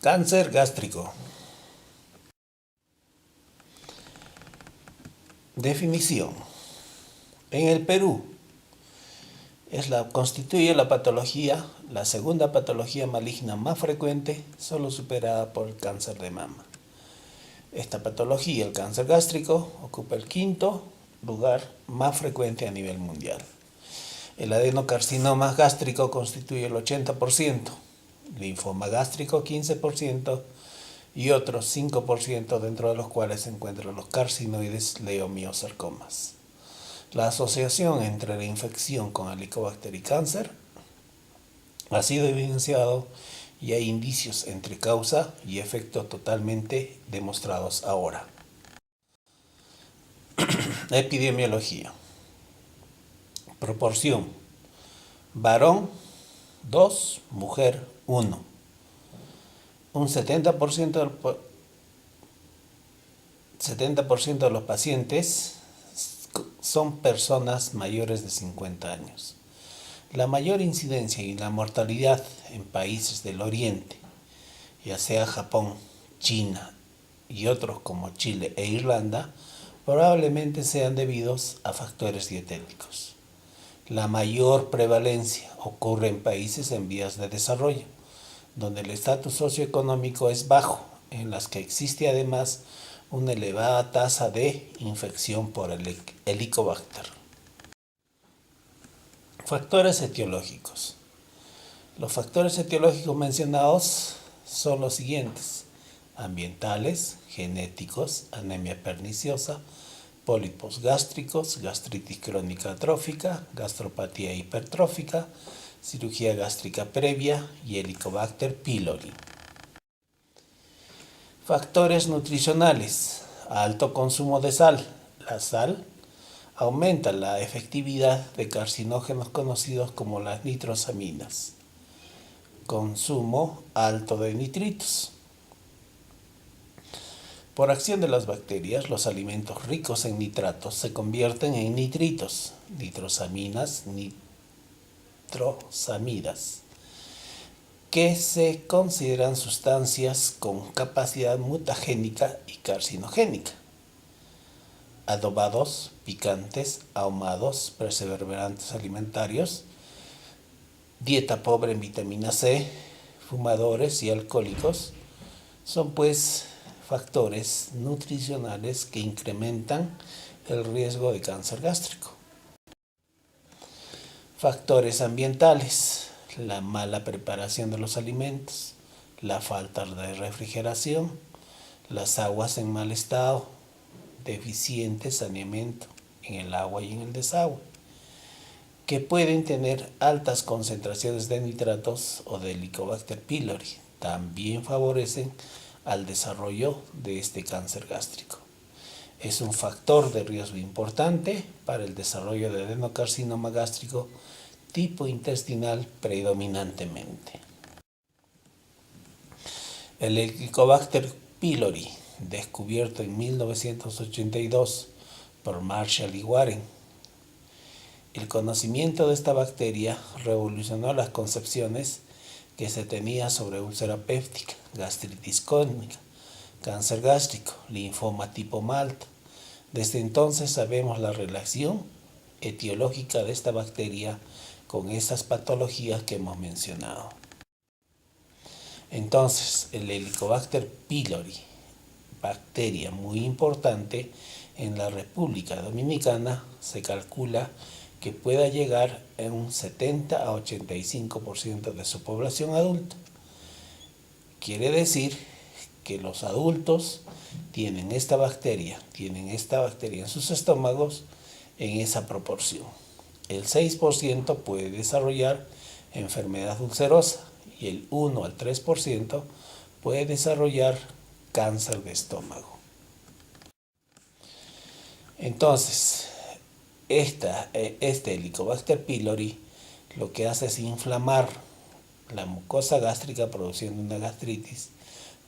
Cáncer gástrico. Definición. En el Perú constituye la patología, la segunda patología maligna más frecuente, solo superada por el cáncer de mama. Esta patología, el cáncer gástrico, ocupa el quinto lugar más frecuente a nivel mundial. El adenocarcinoma gástrico constituye el 80%, linfoma gástrico 15% y otros 5%, dentro de los cuales se encuentran los carcinoides leiomiosarcomas. La asociación entre la infección con Helicobacter y cáncer ha sido evidenciado y hay indicios entre causa y efecto totalmente demostrados ahora. Epidemiología. Proporción: varón 2, mujer 1. Un 70% de los pacientes son personas mayores de 50 años. La mayor incidencia y la mortalidad en países del Oriente, ya sea Japón, China y otros como Chile e Irlanda, probablemente sean debidos a factores dietéticos. La mayor prevalencia ocurre en países en vías de desarrollo, donde el estatus socioeconómico es bajo, en las que existe además una elevada tasa de infección por el Helicobacter. Factores etiológicos. Los factores etiológicos mencionados son los siguientes: ambientales, genéticos, anemia perniciosa, pólipos gástricos, gastritis crónica atrófica, gastropatía hipertrófica, cirugía gástrica previa y Helicobacter pylori. Factores nutricionales. Alto consumo de sal. La sal aumenta la efectividad de carcinógenos conocidos como las nitrosaminas. Consumo alto de nitritos. Por acción de las bacterias, los alimentos ricos en nitratos se convierten en nitritos, nitrosaminas, nitrosamidas, que se consideran sustancias con capacidad mutagénica y carcinogénica. Adobados, picantes, ahumados, perseverantes alimentarios, dieta pobre en vitamina C, fumadores y alcohólicos son pues factores nutricionales que incrementan el riesgo de cáncer gástrico. Factores ambientales: la mala preparación de los alimentos, la falta de refrigeración, las aguas en mal estado, deficiente saneamiento en el agua y en el desagüe, que pueden tener altas concentraciones de nitratos o de Helicobacter pylori, también favorecen al desarrollo de este cáncer gástrico. Es un factor de riesgo importante para el desarrollo de adenocarcinoma gástrico tipo intestinal predominantemente. El Helicobacter pylori, descubierto en 1982 por Marshall y Warren. El conocimiento de esta bacteria revolucionó las concepciones que se tenía sobre úlcera péptica, gastritis crónica, cáncer gástrico, linfoma tipo Malta. Desde entonces sabemos la relación etiológica de esta bacteria con esas patologías que hemos mencionado. Entonces, el Helicobacter pylori, bacteria muy importante en la República Dominicana, se calcula que pueda llegar en un 70 a 85% de su población adulta. Quiere decir que los adultos tienen esta bacteria en sus estómagos en esa proporción. El 6% puede desarrollar enfermedad ulcerosa y el 1 al 3% puede desarrollar cáncer de estómago. Entonces, este Helicobacter pylori lo que hace es inflamar la mucosa gástrica produciendo una gastritis,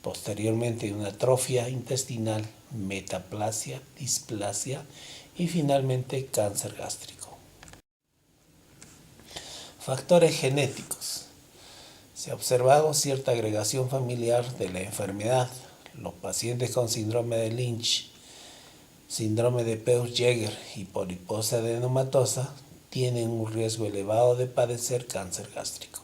posteriormente una atrofia intestinal, metaplasia, displasia y finalmente cáncer gástrico. Factores genéticos. Se ha observado cierta agregación familiar de la enfermedad. Los pacientes con síndrome de Lynch, síndrome de Peutz-Jeghers y poliposis adenomatosa tienen un riesgo elevado de padecer cáncer gástrico.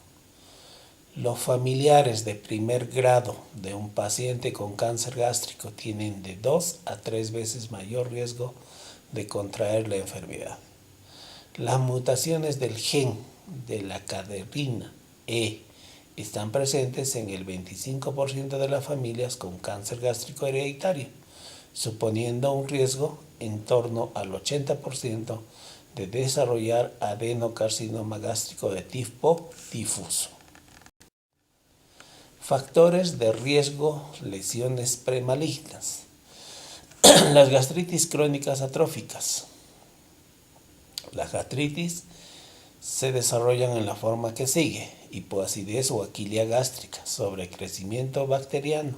Los familiares de primer grado de un paciente con cáncer gástrico tienen de 2 a 3 veces mayor riesgo de contraer la enfermedad. Las mutaciones del gen de la cadherina E están presentes en el 25% de las familias con cáncer gástrico hereditario, suponiendo un riesgo en torno al 80% de desarrollar adenocarcinoma gástrico de tipo difuso. Factores de riesgo, lesiones premalignas. Las gastritis crónicas atróficas. Las gastritis se desarrollan en la forma que sigue: hipoacidez o aquilia gástrica, sobrecrecimiento bacteriano,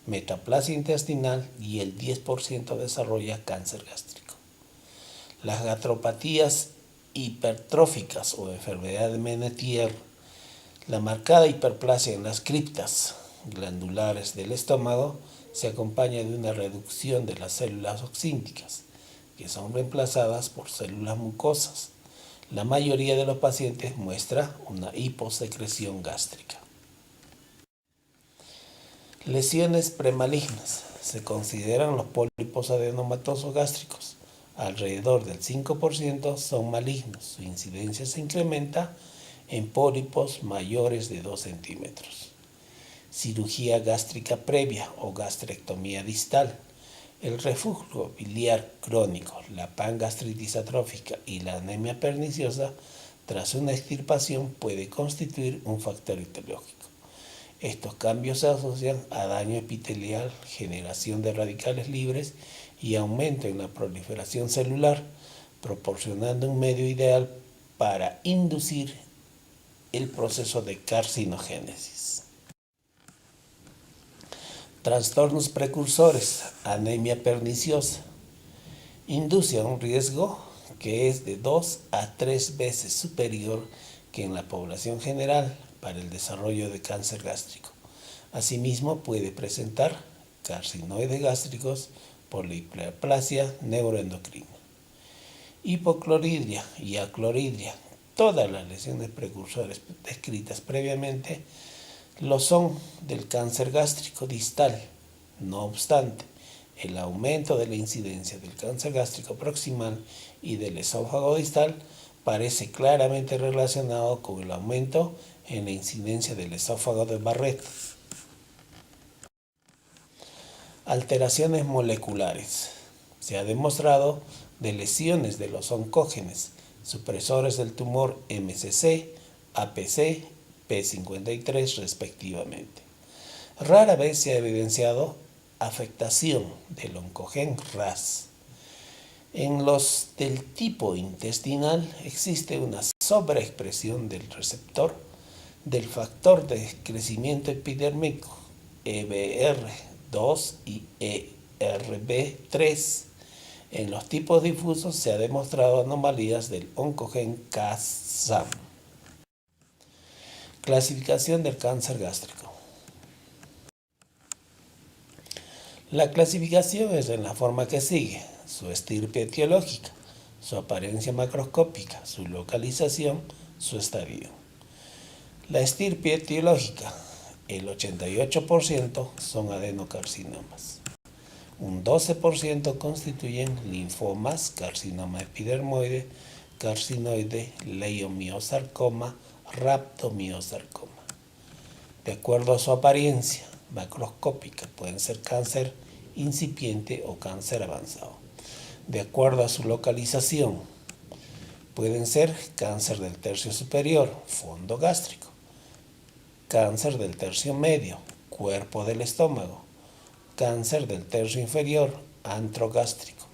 metaplasia intestinal y el 10% desarrolla cáncer gástrico. Las gastropatías hipertróficas o enfermedad de Menetier. La marcada hiperplasia en las criptas glandulares del estómago se acompaña de una reducción de las células oxínticas, que son reemplazadas por células mucosas. La mayoría de los pacientes muestra una hiposecreción gástrica. Lesiones premalignas. Se consideran los pólipos adenomatosos gástricos. Alrededor del 5% son malignos. Su incidencia se incrementa en pólipos mayores de 2 centímetros. Cirugía gástrica previa o gastrectomía distal. El reflujo biliar crónico, la pangastritis atrófica y la anemia perniciosa tras una extirpación puede constituir un factor etiológico. Estos cambios se asocian a daño epitelial, generación de radicales libres y aumento en la proliferación celular, proporcionando un medio ideal para inducir el proceso de carcinogénesis. Trastornos precursores, anemia perniciosa, induce a un riesgo que es de 2 a 3 veces superior que en la población general para el desarrollo de cáncer gástrico. Asimismo, puede presentar carcinoides gástricos por la hiperplasia neuroendocrina. Hipocloridria y acloridria. Todas las lesiones precursores descritas previamente lo son del cáncer gástrico distal. No obstante, el aumento de la incidencia del cáncer gástrico proximal y del esófago distal parece claramente relacionado con el aumento en la incidencia del esófago de Barrett. Alteraciones moleculares. Se ha demostrado de lesiones de los oncógenes supresores del tumor MCC, APC, P53 respectivamente. Rara vez se ha evidenciado afectación del oncogen RAS. En los del tipo intestinal existe una sobreexpresión del receptor del factor de crecimiento epidérmico EBR2 y ERB3. En los tipos difusos se ha demostrado anomalías del oncogen Cas-SAM. Clasificación del cáncer gástrico. La clasificación es en la forma que sigue: su estirpe etiológica, su apariencia macroscópica, su localización, su estadio. La estirpe etiológica, el 88% son adenocarcinomas. Un 12% constituyen linfomas, carcinoma epidermoide, carcinoide, leiomiosarcoma, rhabdomiosarcoma. De acuerdo a su apariencia macroscópica, pueden ser cáncer incipiente o cáncer avanzado. De acuerdo a su localización, pueden ser cáncer del tercio superior, fondo gástrico, cáncer del tercio medio, cuerpo del estómago, cáncer del tercio inferior, antro gástrico.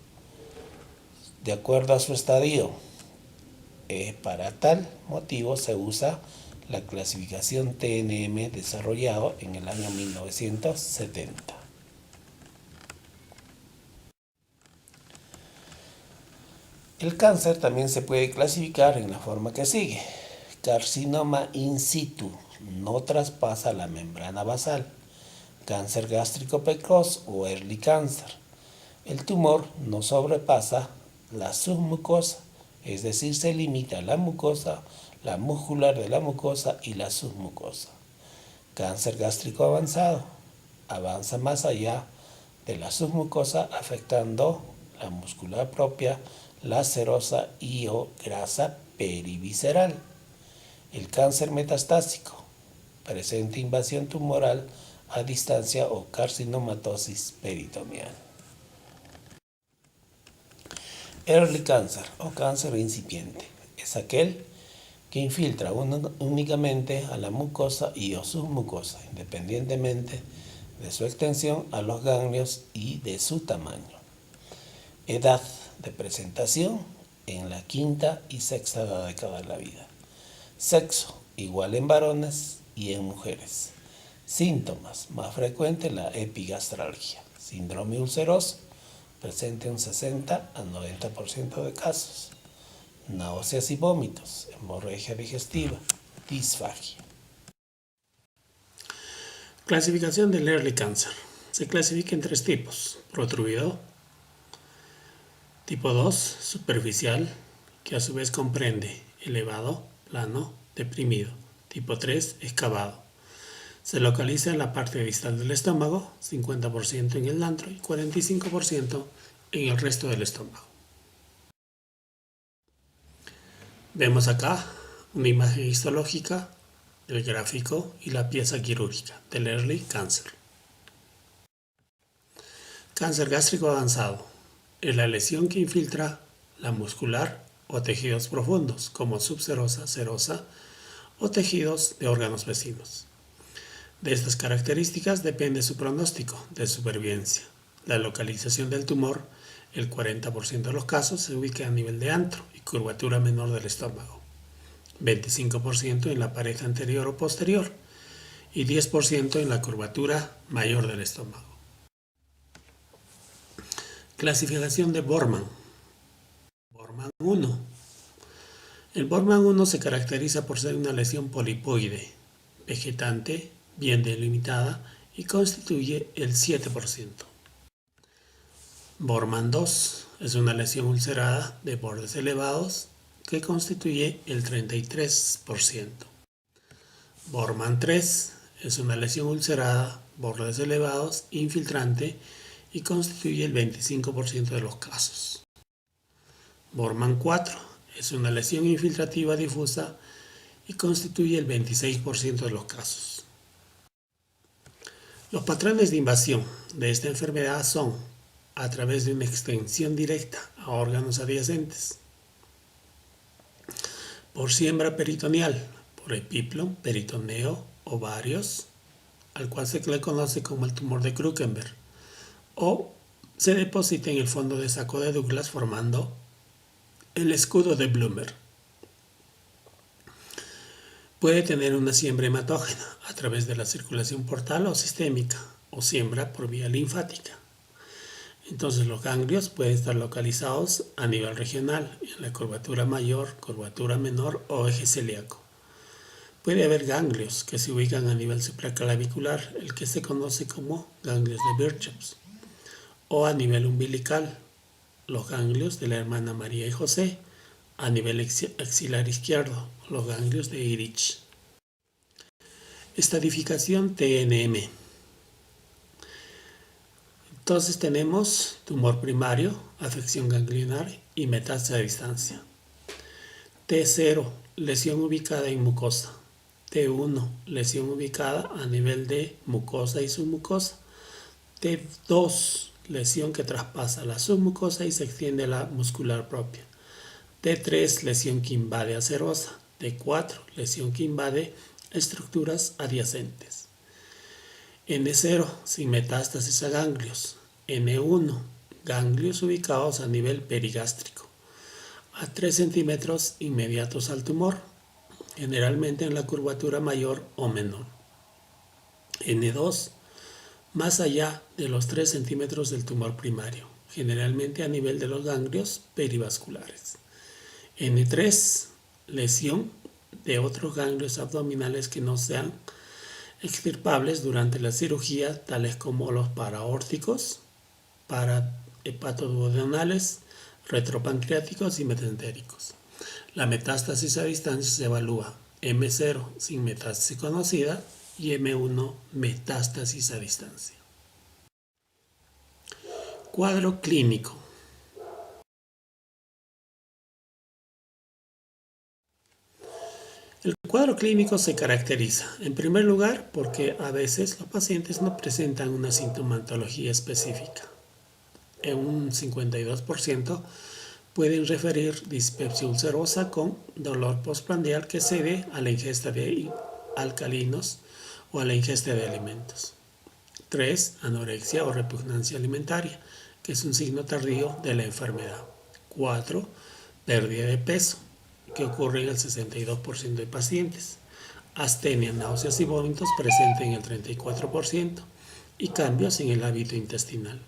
De acuerdo a su estadio, para tal motivo se usa la clasificación TNM desarrollado en el año 1970. El cáncer también se puede clasificar en la forma que sigue: carcinoma in situ, no traspasa la membrana basal. Cáncer gástrico precoz o early cancer. El tumor no sobrepasa la submucosa, es decir, se limita a la mucosa, la muscular de la mucosa y la submucosa. Cáncer gástrico avanzado. Avanza más allá de la submucosa, afectando la muscular propia, la serosa y o grasa perivisceral. El cáncer metastásico. Presenta invasión tumoral a distancia o carcinomatosis peritoneal. Early cancer o cáncer incipiente es aquel que infiltra únicamente a la mucosa y o submucosa, independientemente de su extensión a los ganglios y de su tamaño. Edad de presentación en la quinta y sexta década de la vida. Sexo igual en varones y en mujeres. Síntomas más frecuentes: la epigastralgia, síndrome ulceroso, presente en un 60 al 90% de casos. Náuseas y vómitos, hemorragia digestiva, disfagia. Clasificación del early cancer. Se clasifica en 3 tipos: protruido, tipo 2, superficial, que a su vez comprende elevado, plano, deprimido. Tipo 3, excavado. Se localiza en la parte distal del estómago, 50% en el antro y 45% en el resto del estómago. Vemos acá una imagen histológica del gráfico y la pieza quirúrgica del early cancer. Cáncer gástrico avanzado es la lesión que infiltra la muscular o tejidos profundos como subserosa, serosa o tejidos de órganos vecinos. De estas características depende su pronóstico de supervivencia. La localización del tumor, el 40% de los casos, se ubica a nivel de antro y curvatura menor del estómago, 25% en la pared anterior o posterior y 10% en la curvatura mayor del estómago. Clasificación de Borman. Borman 1. El Borman 1 se caracteriza por ser una lesión polipoide, vegetante, bien delimitada y constituye el 7%. Borman 2 es una lesión ulcerada de bordes elevados que constituye el 33%. Borman 3 es una lesión ulcerada, bordes elevados, infiltrante y constituye el 25% de los casos. Borman 4 es una lesión infiltrativa difusa y constituye el 26% de los casos. Los patrones de invasión de esta enfermedad son a través de una extensión directa a órganos adyacentes, por siembra peritoneal, por epíplon, peritoneo, ovarios, al cual se le conoce como el tumor de Krukenberg, o se deposita en el fondo de saco de Douglas formando el escudo de Bloomer. Puede tener una siembra hematógena a través de la circulación portal o sistémica, o siembra por vía linfática. Entonces los ganglios pueden estar localizados a nivel regional, en la curvatura mayor, curvatura menor o eje celíaco. Puede haber ganglios que se ubican a nivel supraclavicular, el que se conoce como ganglios de Birchhoff, o a nivel umbilical, los ganglios de la hermana María y José, a nivel axilar izquierdo, los ganglios de Ehrlich. Estadificación TNM. Entonces tenemos tumor primario, afección ganglionar y metástasis a distancia. T0, lesión ubicada en mucosa. T1, lesión ubicada a nivel de mucosa y submucosa. T2, lesión que traspasa la submucosa y se extiende a la muscular propia. T3, lesión que invade a serosa. T4, lesión que invade estructuras adyacentes. N0, sin metástasis a ganglios. N1, ganglios ubicados a nivel perigástrico, a 3 centímetros inmediatos al tumor, generalmente en la curvatura mayor o menor. N2, más allá de los 3 centímetros del tumor primario, generalmente a nivel de los ganglios perivasculares. N3, lesión de otros ganglios abdominales que no sean extirpables durante la cirugía, tales como los paraórticos, parahepatoduodenales, retropancreáticos y mesentéricos. La metástasis a distancia se evalúa M0 sin metástasis conocida y M1 metástasis a distancia. Cuadro clínico. El cuadro clínico se caracteriza, en primer lugar, porque a veces los pacientes no presentan una sintomatología específica. En un 52% pueden referir dispepsia ulcerosa con dolor postprandial que se debe a la ingesta de alcalinos o a la ingesta de alimentos. 3. Anorexia o repugnancia alimentaria, que es un signo tardío de la enfermedad. 4. Pérdida de peso, que ocurre en el 62% de pacientes. Astenia, náuseas y vómitos presentes en el 34% y cambios en el hábito intestinal.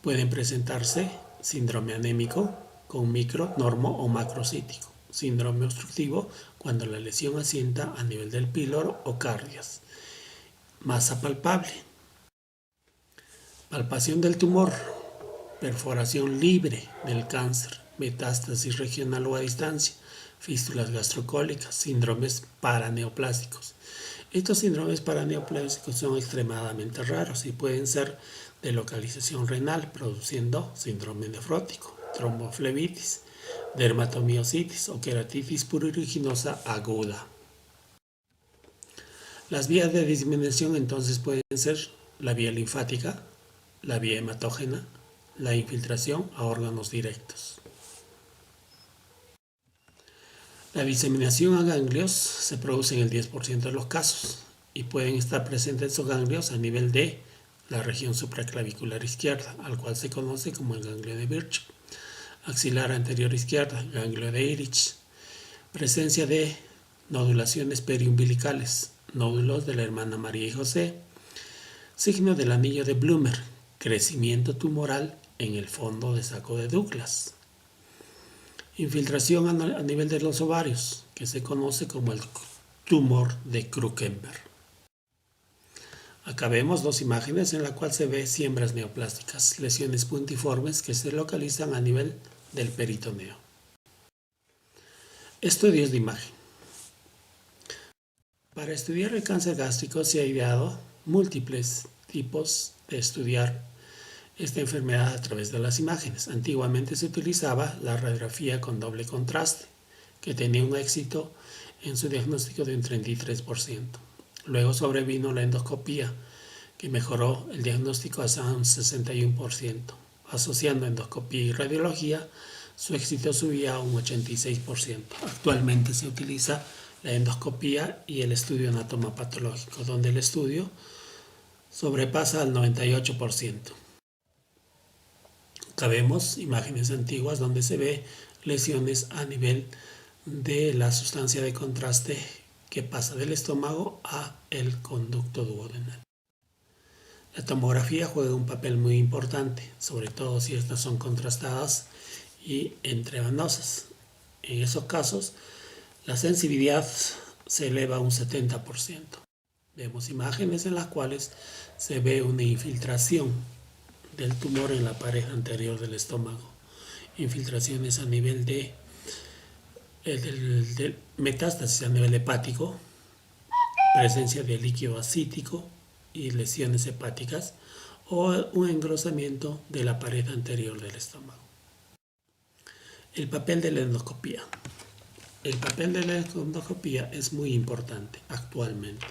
Pueden presentarse síndrome anémico con micro, normo o macrocítico, síndrome obstructivo cuando la lesión asienta a nivel del píloro o cardias. Masa palpable. Palpación del tumor, perforación libre del cáncer, metástasis regional o a distancia, fístulas gastrocólicas, síndromes paraneoplásicos. Estos síndromes paraneoplásicos son extremadamente raros y pueden ser de localización renal, produciendo síndrome nefrótico, tromboflebitis, dermatomiositis o queratitis pruriginosa aguda. Las vías de disminución entonces pueden ser la vía linfática, la vía hematógena, la infiltración a órganos directos. La diseminación a ganglios se produce en el 10% de los casos y pueden estar presentes esos ganglios a nivel de la región supraclavicular izquierda, al cual se conoce como el ganglio de Virchow, axilar anterior izquierda, ganglio de Ehrlich, presencia de nodulaciones periumbilicales, nódulos de la hermana María y José, signo del anillo de Blumer, crecimiento tumoral en el fondo de saco de Douglas. Infiltración a nivel de los ovarios, que se conoce como el tumor de Krukenberg. Acá vemos dos imágenes en las cuales se ve siembras neoplásticas, lesiones puntiformes que se localizan a nivel del peritoneo. Estudios de imagen. Para estudiar el cáncer gástrico se ha ideado múltiples tipos de estudiar esta enfermedad a través de las imágenes. Antiguamente se utilizaba la radiografía con doble contraste, que tenía un éxito en su diagnóstico de un 33%. Luego sobrevino la endoscopía, que mejoró el diagnóstico hasta un 61%. Asociando endoscopía y radiología, su éxito subía a un 86%. Actualmente se utiliza la endoscopía y el estudio anatomopatológico, donde el estudio sobrepasa al 98%. Acá vemos imágenes antiguas donde se ve lesiones a nivel de la sustancia de contraste que pasa del estómago a el conducto duodenal. La tomografía juega un papel muy importante, sobre todo si estas son contrastadas y entrevanosas. En esos casos, la sensibilidad se eleva a un 70%. Vemos imágenes en las cuales se ve una infiltración del tumor en la pared anterior del estómago, infiltraciones a nivel de metástasis a nivel hepático, presencia de líquido acítico y lesiones hepáticas o un engrosamiento de la pared anterior del estómago. El papel de la endoscopía. El papel de la endoscopía es muy importante actualmente.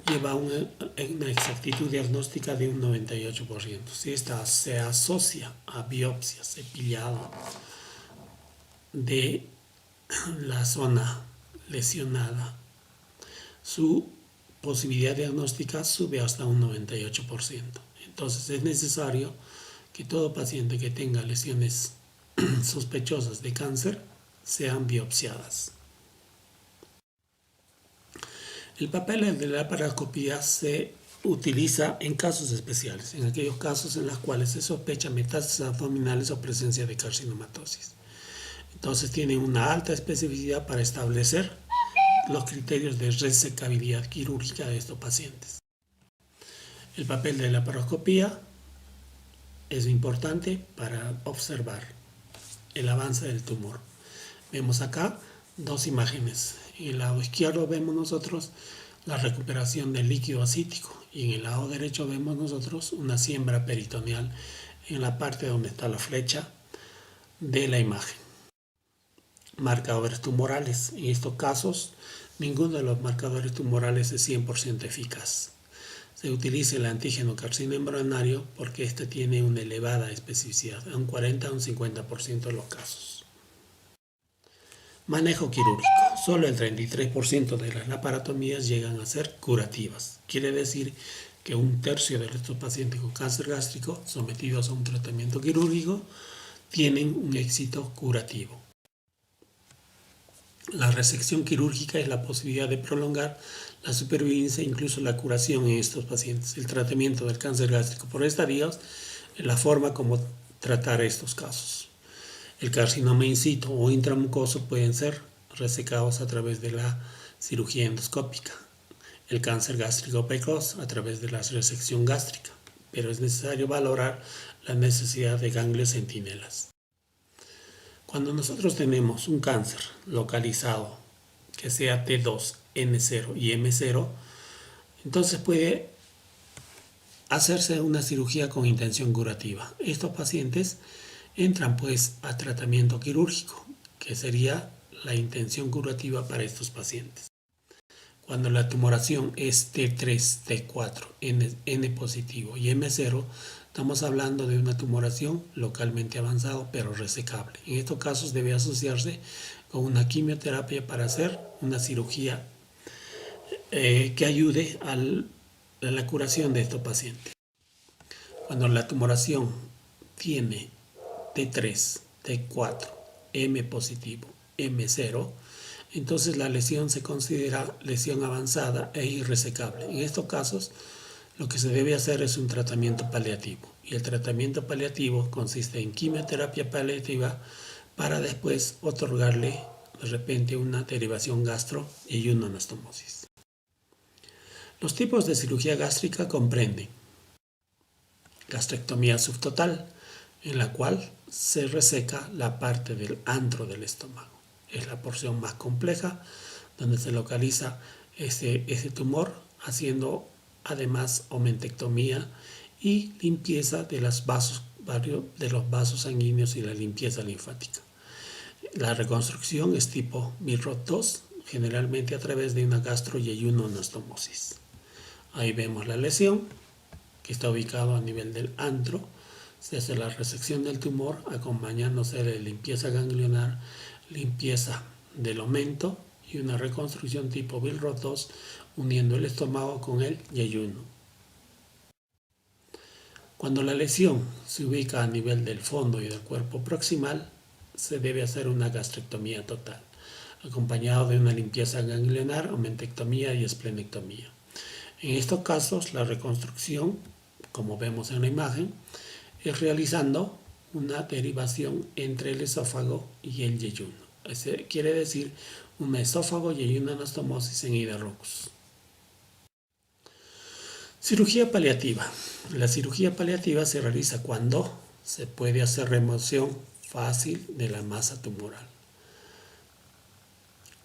Lleva una exactitud diagnóstica de un 98%. Si esta se asocia a biopsia cepillada de la zona lesionada, su posibilidad diagnóstica sube hasta un 98%. Entonces es necesario que todo paciente que tenga lesiones sospechosas de cáncer sean biopsiadas. El papel de la laparoscopía se utiliza en casos especiales, en aquellos casos en los cuales se sospecha metástasis abdominales o presencia de carcinomatosis. Entonces tiene una alta especificidad para establecer los criterios de resecabilidad quirúrgica de estos pacientes. El papel de la laparoscopía es importante para observar el avance del tumor. Vemos acá dos imágenes. En el lado izquierdo vemos nosotros la recuperación del líquido ascítico y en el lado derecho vemos nosotros una siembra peritoneal en la parte donde está la flecha de la imagen. Marcadores tumorales. En estos casos, ninguno de los marcadores tumorales es 100% eficaz. Se utiliza el antígeno carcinoma embrionario porque este tiene una elevada especificidad, un 40 a un 50% de los casos. Manejo quirúrgico. Solo el 33% de las laparotomías llegan a ser curativas. Quiere decir que un tercio de estos pacientes con cáncer gástrico sometidos a un tratamiento quirúrgico tienen un éxito curativo. La resección quirúrgica es la posibilidad de prolongar la supervivencia e incluso la curación en estos pacientes. El tratamiento del cáncer gástrico por estadios es la forma como tratar estos casos. El carcinoma in situ o intramucoso pueden ser resecados a través de la cirugía endoscópica. El cáncer gástrico precoz a través de la resección gástrica, pero es necesario valorar la necesidad de ganglios centinelas. Cuando nosotros tenemos un cáncer localizado que sea T2, N0 y M0, entonces puede hacerse una cirugía con intención curativa. Estos pacientes entran pues a tratamiento quirúrgico, que sería la intención curativa para estos pacientes. Cuando la tumoración es T3, T4, N positivo y M0, estamos hablando de una tumoración localmente avanzada pero resecable. En estos casos debe asociarse con una quimioterapia para hacer una cirugía que ayude a la curación de estos pacientes. Cuando la tumoración tiene T3, T4, M positivo, M0, entonces la lesión se considera lesión avanzada e irresecable. En estos casos, lo que se debe hacer es un tratamiento paliativo. Y el tratamiento paliativo consiste en quimioterapia paliativa para después otorgarle de repente una derivación gastro y una anastomosis. Los tipos de cirugía gástrica comprenden gastrectomía subtotal, en la cual se reseca la parte del antro del estómago. Es la porción más compleja donde se localiza ese tumor, haciendo además omentectomía y limpieza de los vasos sanguíneos y la limpieza linfática. La reconstrucción es tipo Milrod II, generalmente a través de una gastroyeyunoanastomosis. Ahí vemos la lesión, que está ubicado a nivel del antro. Se hace la resección del tumor acompañándose de limpieza ganglionar, limpieza del omento y una reconstrucción tipo Milrod II uniendo el estómago con el yeyuno. Cuando la lesión se ubica a nivel del fondo y del cuerpo proximal, se debe hacer una gastrectomía total, acompañado de una limpieza ganglionar, omentectomía y esplenectomía. En estos casos, la reconstrucción, como vemos en la imagen, es realizando una derivación entre el esófago y el yeyuno. Quiere decir una esófago-yeyunoanastomosis en ida locus. Cirugía paliativa. La cirugía paliativa se realiza cuando se puede hacer remoción fácil de la masa tumoral.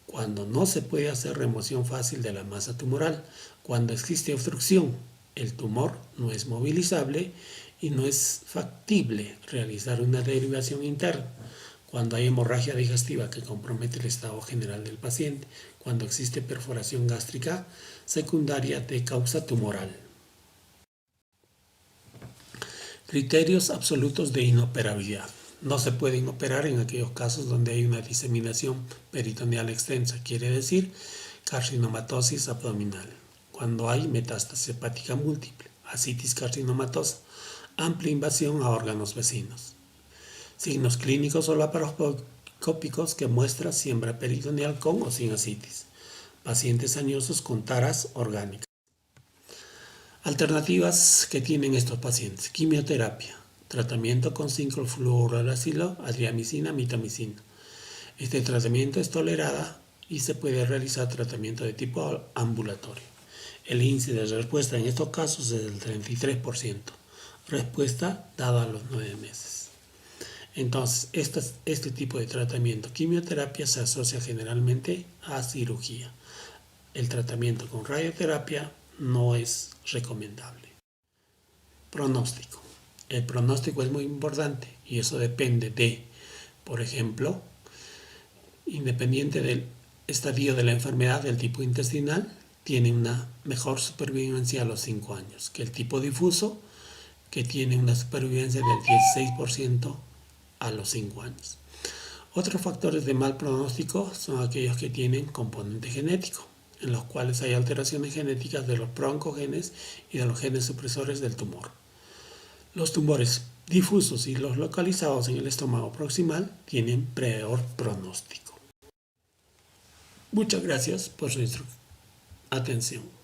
Cuando no se puede hacer remoción fácil de la masa tumoral, cuando existe obstrucción, el tumor no es movilizable y no es factible realizar una derivación interna, cuando hay hemorragia digestiva que compromete el estado general del paciente, cuando existe perforación gástrica secundaria de causa tumoral. Criterios absolutos de inoperabilidad. No se pueden operar en aquellos casos donde hay una diseminación peritoneal extensa, quiere decir carcinomatosis abdominal. Cuando hay metástasis hepática múltiple, ascitis carcinomatosa, amplia invasión a órganos vecinos. Signos clínicos o laparoscópicos que muestra siembra peritoneal con o sin ascitis. Pacientes añosos con taras orgánicas. Alternativas que tienen estos pacientes. Quimioterapia. Tratamiento con 5-fluorouracilo, adriamicina, mitomicina. Este tratamiento es tolerada y se puede realizar tratamiento de tipo ambulatorio. El índice de respuesta en estos casos es del 33%, respuesta dada a los 9 meses. Entonces, este tipo de tratamiento, quimioterapia, se asocia generalmente a cirugía. El tratamiento con radioterapia no es recomendable. Pronóstico. El pronóstico es muy importante y eso depende de, por ejemplo, independiente del estadio de la enfermedad del tipo intestinal, tiene una mejor supervivencia a los 5 años que el tipo difuso, que tiene una supervivencia del 16% a los 5 años. Otros factores de mal pronóstico son aquellos que tienen componente genético, en los cuales hay alteraciones genéticas de los broncogenes y de los genes supresores del tumor. Los tumores difusos y los localizados en el estómago proximal tienen peor pronóstico. Muchas gracias por su atención.